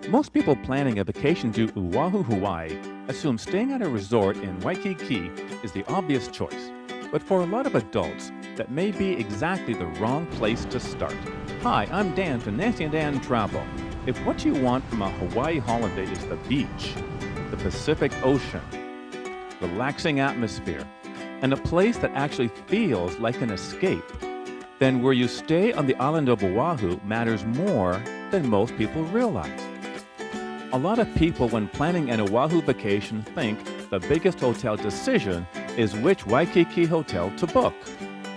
Most people planning a vacation to Oahu, Hawaii assume staying at a resort in Waikiki is the obvious choice. But for a lot of adults, that may be exactly the wrong place to start. Hi, I'm Dan from Nancy and Dan Travel. If what you want from a Hawaii holiday is the beach, the Pacific Ocean, relaxing atmosphere, and a place that actually feels like an escape, then where you stay on the island of Oahu matters more than most people realize. A lot of people, when planning an Oahu vacation, think the biggest hotel decision is which Waikiki hotel to book.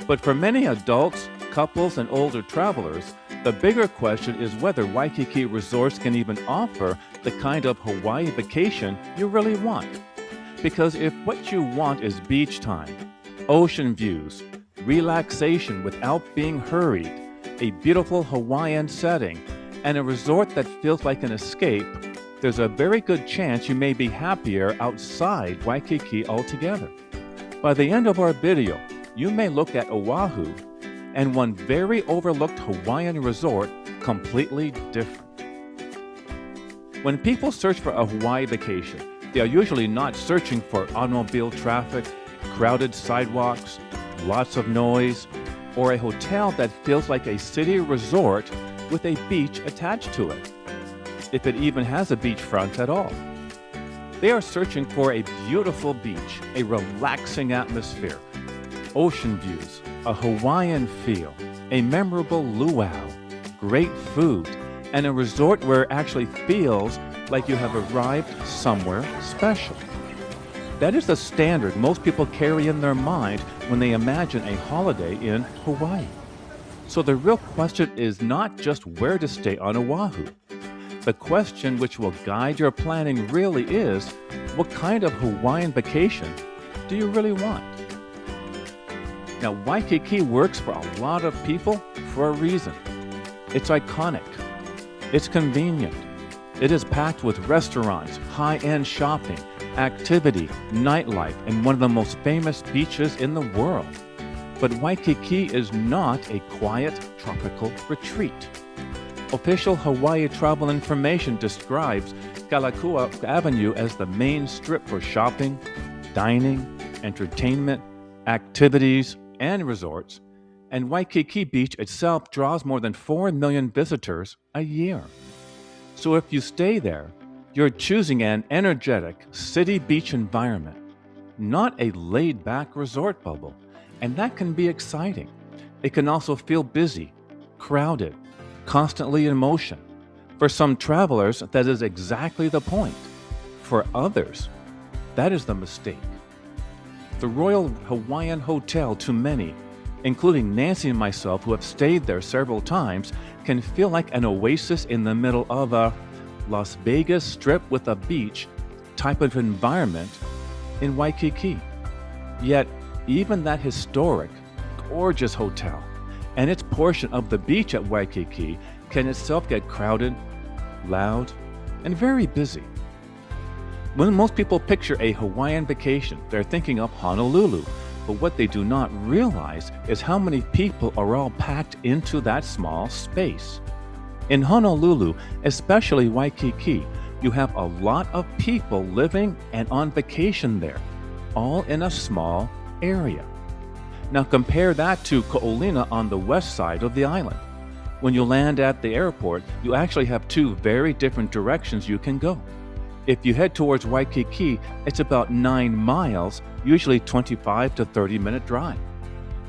But for many adults, couples, and older travelers, the bigger question is whether Waikiki resorts can even offer the kind of Hawaii vacation you really want. Because if what you want is beach time, ocean views, relaxation without being hurried, a beautiful Hawaiian setting, and a resort that feels like an escape, there's a very good chance you may be happier outside Waikiki altogether. By the end of our video, you may look at Oahu and one very overlooked Hawaiian resort completely different. When people search for a Hawaii vacation, they are usually not searching for automobile traffic, crowded sidewalks, lots of noise, or a hotel that feels like a city resort with a beach attached to it, if it even has a beachfront at all. They are searching for a beautiful beach, a relaxing atmosphere, ocean views, a Hawaiian feel, a memorable luau, great food, and a resort where it actually feels like you have arrived somewhere special. That is the standard most people carry in their mind when they imagine a holiday in Hawaii. So the real question is not just where to stay on Oahu. The question which will guide your planning really is, what kind of Hawaiian vacation do you really want? Now, Waikiki works for a lot of people for a reason. It's iconic. It's convenient. It is packed with restaurants, high-end shopping, activity, nightlife, and one of the most famous beaches in the world. But Waikiki is not a quiet, tropical retreat. Official Hawaii travel information describes Kalakua Avenue as the main strip for shopping, dining, entertainment, activities, and resorts, and Waikiki Beach itself draws more than 4 million visitors a year. So if you stay there, you're choosing an energetic city beach environment, not a laid-back resort bubble, and that can be exciting. It can also feel busy, crowded, constantly in motion. For some travelers, that is exactly the point. For others, that is the mistake. The Royal Hawaiian Hotel to many, including Nancy and myself who have stayed there several times, can feel like an oasis in the middle of a Las Vegas Strip with a beach type of environment in Waikiki. Yet, even that historic, gorgeous hotel and its portion of the beach at Waikiki can itself get crowded, loud, and very busy. When most people picture a Hawaiian vacation, they're thinking of Honolulu, but what they do not realize is how many people are all packed into that small space. In Honolulu, especially Waikiki, you have a lot of people living and on vacation there, all in a small area. Now compare that to Ko Olina on the west side of the island. When you land at the airport, you actually have two very different directions you can go. If you head towards Waikiki, it's about 9 miles, usually 25 to 30-minute drive.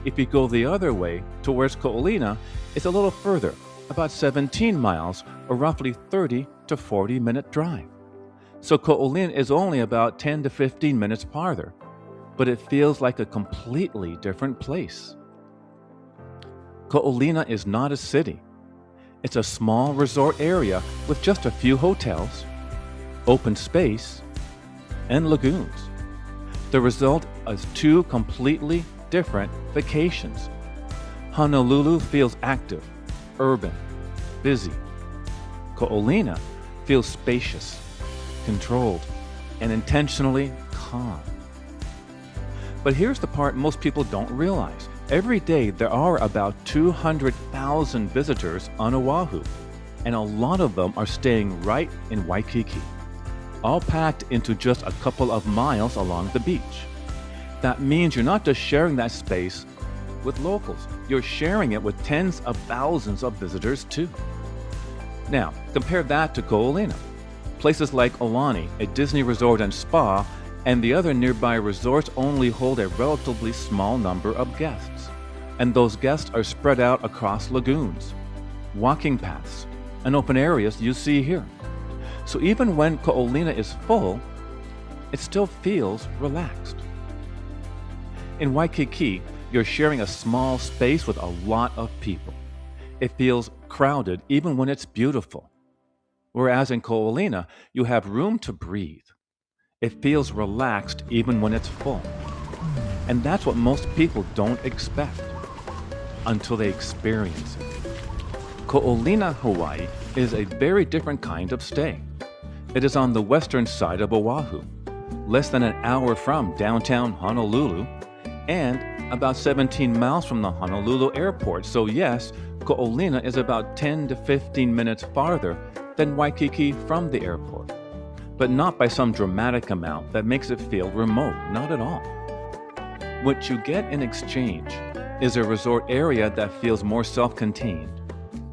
If you go the other way, towards Ko Olina, it's a little further, about 17 miles, or roughly 30 to 40-minute drive. So Ko Olina is only about 10 to 15 minutes farther, but it feels like a completely different place. Ko Olina is not a city. It's a small resort area with just a few hotels, open space, and lagoons. The result is two completely different vacations. Honolulu feels active, urban, busy. Ko Olina feels spacious, controlled, and intentionally calm. But here's the part most people don't realize. Every day there are about 200,000 visitors on Oahu. and a lot of them are staying right in Waikiki, all packed into just a couple of miles along the beach. That means you're not just sharing that space with locals, you're sharing it with tens of thousands of visitors too. Now, compare that to Ko Olina. Places like Aulani, a Disney resort and spa, and the other nearby resorts only hold a relatively small number of guests. And those guests are spread out across lagoons, walking paths, and open areas you see here. So even when Ko Olina is full, it still feels relaxed. In Waikiki, you're sharing a small space with a lot of people. It feels crowded even when it's beautiful. Whereas in Ko Olina, you have room to breathe. It feels relaxed even when it's full. And that's what most people don't expect until they experience it. Ko Olina, Hawaii is a very different kind of stay. It is on the western side of Oahu, less than an hour from downtown Honolulu, and about 17 miles from the Honolulu airport. So yes, Ko Olina is about 10 to 15 minutes farther than Waikiki from the airport, but not by some dramatic amount that makes it feel remote, not at all. What you get in exchange is a resort area that feels more self-contained,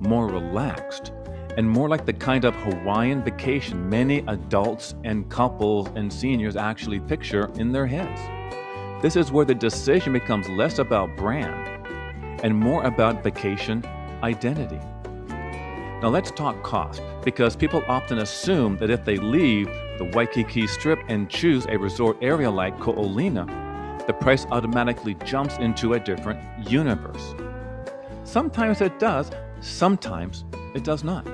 more relaxed, and more like the kind of Hawaiian vacation many adults and couples and seniors actually picture in their heads. This is where the decision becomes less about brand and more about vacation identity. Now let's talk cost, because people often assume that if they leave the Waikiki Strip and choose a resort area like Ko Olina, the price automatically jumps into a different universe. Sometimes it does, sometimes it does not.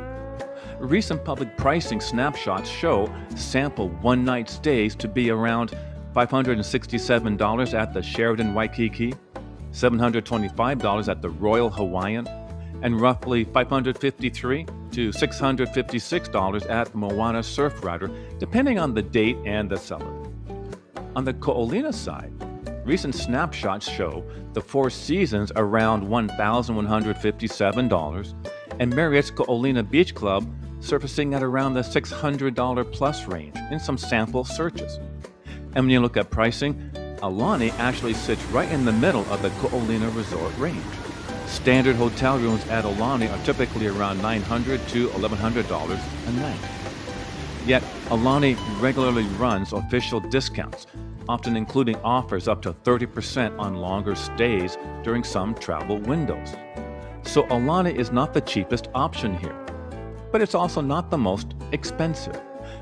Recent public pricing snapshots show sample one-night stays to be around $567 at the Sheraton Waikiki, $725 at the Royal Hawaiian, and roughly $553 to $656 at Moana Surfrider, depending on the date and the seller. On the Ko Olina side, recent snapshots show the Four Seasons around $1,157, and Marriott's Ko Olina Beach Club surfacing at around the $600 plus range in some sample searches. And when you look at pricing, Aulani actually sits right in the middle of the Ko Olina resort range. Standard hotel rooms at Aulani are typically around $900 to $1,100 a night. Yet, Aulani regularly runs official discounts, often including offers up to 30% on longer stays during some travel windows. So Aulani is not the cheapest option here, but it's also not the most expensive.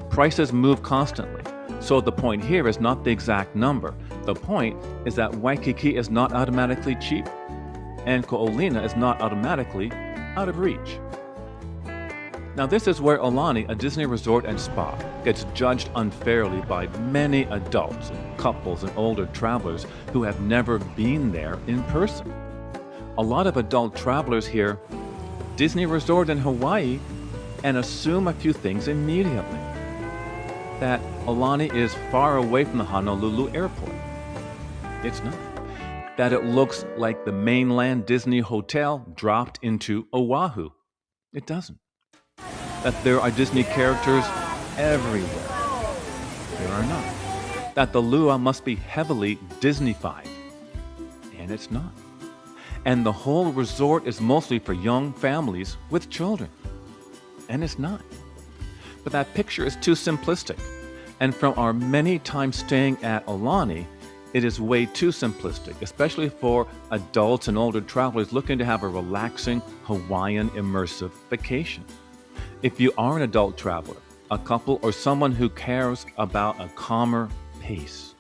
Prices move constantly, so the point here is not the exact number. The point is that Waikiki is not automatically cheap, and Ko Olina is not automatically out of reach. Now this is where Aulani, a Disney resort and spa, gets judged unfairly by many adults, couples, and older travelers who have never been there in person. A lot of adult travelers hear Disney resort in Hawaii and assume a few things immediately. That Aulani is far away from the Honolulu airport. It's not. That it looks like the mainland Disney hotel dropped into Oahu. It doesn't. That there are Disney characters everywhere. There are not. That the lua must be heavily Disneyfied. And it's not. And the whole resort is mostly for young families with children. And it's not. But that picture is too simplistic. And from our many times staying at Aulani, it is way too simplistic, especially for adults and older travelers looking to have a relaxing Hawaiian immersive vacation. If you are an adult traveler, a couple, or someone who cares about a calmer pace,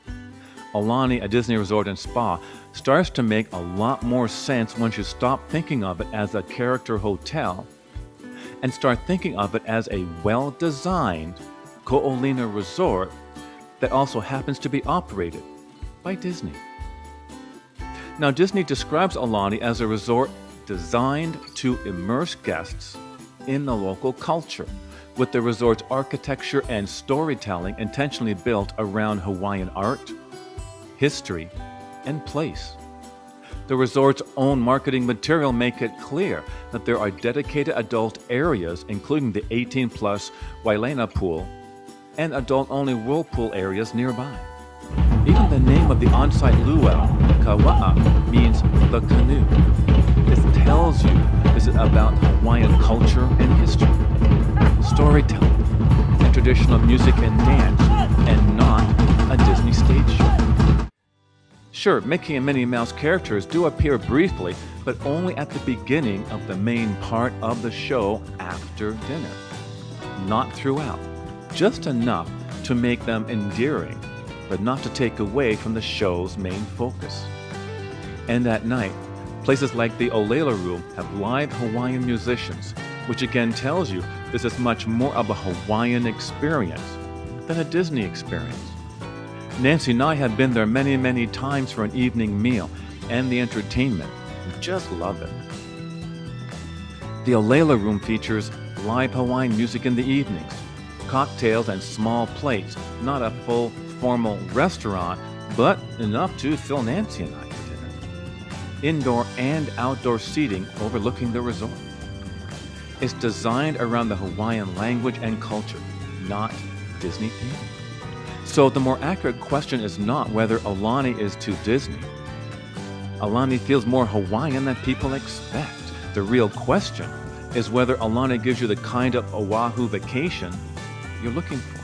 Aulani, a Disney resort and spa, starts to make a lot more sense once you stop thinking of it as a character hotel and start thinking of it as a well-designed Ko Olina resort that also happens to be operated by Disney. Now, Disney describes Aulani as a resort designed to immerse guests in the local culture, with the resort's architecture and storytelling intentionally built around Hawaiian art, history, and place. The resort's own marketing material make it clear that there are dedicated adult areas, including the 18-plus Wailena pool and adult-only whirlpool areas nearby. Even the name of the on-site luau, Kawa'a, means the canoe. This tells you this is about Hawaiian culture and history, storytelling, and traditional music and dance, and not a Disney stage show. Sure, Mickey and Minnie Mouse characters do appear briefly, but only at the beginning of the main part of the show after dinner. Not throughout, just enough to make them endearing, but not to take away from the show's main focus. And at night, places like the Olela Room have live Hawaiian musicians, which again tells you this is much more of a Hawaiian experience than a Disney experience. Nancy and I have been there many, many times for an evening meal and the entertainment. We just love it. The Olela Room features live Hawaiian music in the evenings, cocktails and small plates, not a full formal restaurant, but enough to fill Nancy and I for dinner. Indoor and outdoor seating overlooking the resort. It's designed around the Hawaiian language and culture, not Disney themed. So the more accurate question is not whether Aulani is too Disney. Aulani feels more Hawaiian than people expect. The real question is whether Aulani gives you the kind of Oahu vacation you're looking for.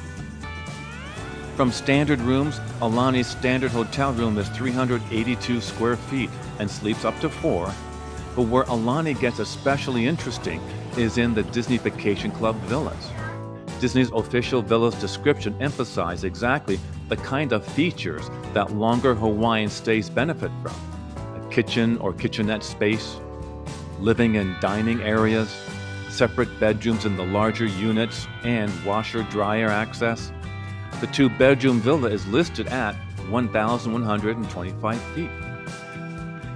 From standard rooms, Aulani's standard hotel room is 382 square feet and sleeps up to 4. But where Aulani gets especially interesting is in the Disney Vacation Club villas. Disney's official villa's description emphasizes exactly the kind of features that longer Hawaiian stays benefit from. A kitchen or kitchenette space, living and dining areas, separate bedrooms in the larger units, and washer-dryer access. The 2-bedroom villa is listed at 1,125 feet.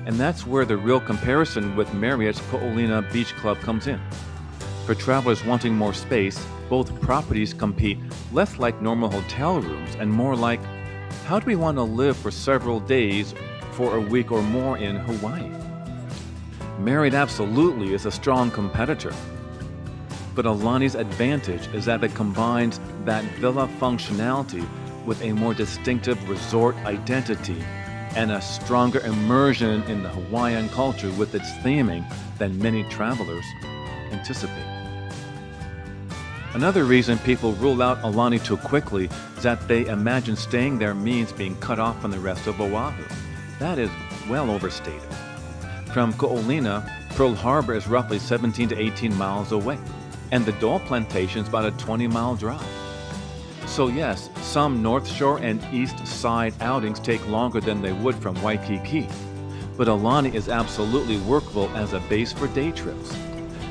And that's where the real comparison with Marriott's Ko Olina Beach Club comes in. For travelers wanting more space, both properties compete less like normal hotel rooms and more like, how do we want to live for several days for a week or more in Hawaii? Marriott absolutely is a strong competitor. But Aulani's advantage is that it combines that villa functionality with a more distinctive resort identity and a stronger immersion in the Hawaiian culture with its theming than many travelers anticipate. Another reason people rule out Aulani too quickly is that they imagine staying there means being cut off from the rest of Oahu. That is well overstated. From Ko Olina, Pearl Harbor is roughly 17 to 18 miles away, and the Dole Plantation is about a 20-mile drive. So yes, some North Shore and East Side outings take longer than they would from Waikiki, but Aulani is absolutely workable as a base for day trips.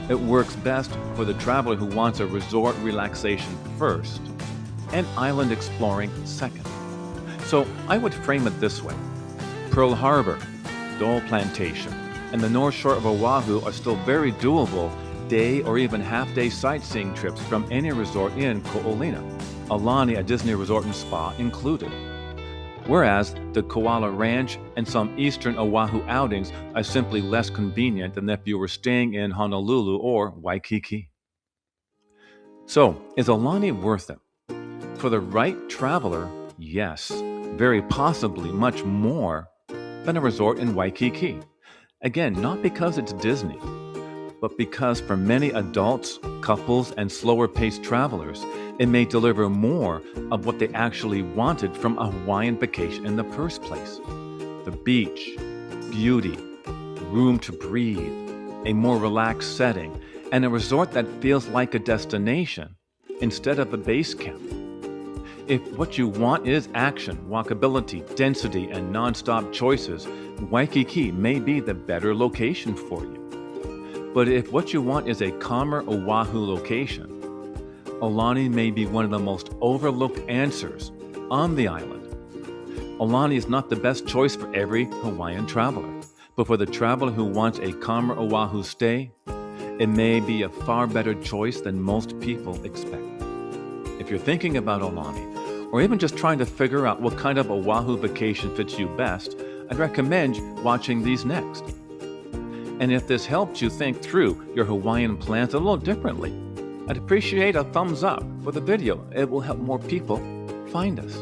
It works best for the traveler who wants a resort relaxation first and island exploring second. So I would frame it this way. Pearl Harbor, Dole Plantation, and the North Shore of Oahu are still very doable day or even half-day sightseeing trips from any resort in Ko Olina, Aulani, a Disney resort and spa included. Whereas the Koala Ranch and some eastern Oahu outings are simply less convenient than if you were staying in Honolulu or Waikiki. So, is Aulani worth it? For the right traveler, yes, very possibly much more than a resort in Waikiki. Again, not because it's Disney, but because for many adults, couples, and slower-paced travelers, it may deliver more of what they actually wanted from a Hawaiian vacation in the first place. The beach, beauty, room to breathe, a more relaxed setting, and a resort that feels like a destination instead of a base camp. If what you want is action, walkability, density, and non-stop choices, Waikiki may be the better location for you. But if what you want is a calmer Oahu location, Aulani may be one of the most overlooked answers on the island. Aulani is not the best choice for every Hawaiian traveler, but for the traveler who wants a calmer Oahu stay, it may be a far better choice than most people expect. If you're thinking about Aulani, or even just trying to figure out what kind of Oahu vacation fits you best, I'd recommend watching these next. And if this helped you think through your Hawaiian plans a little differently, I'd appreciate a thumbs up for the video. It will help more people find us.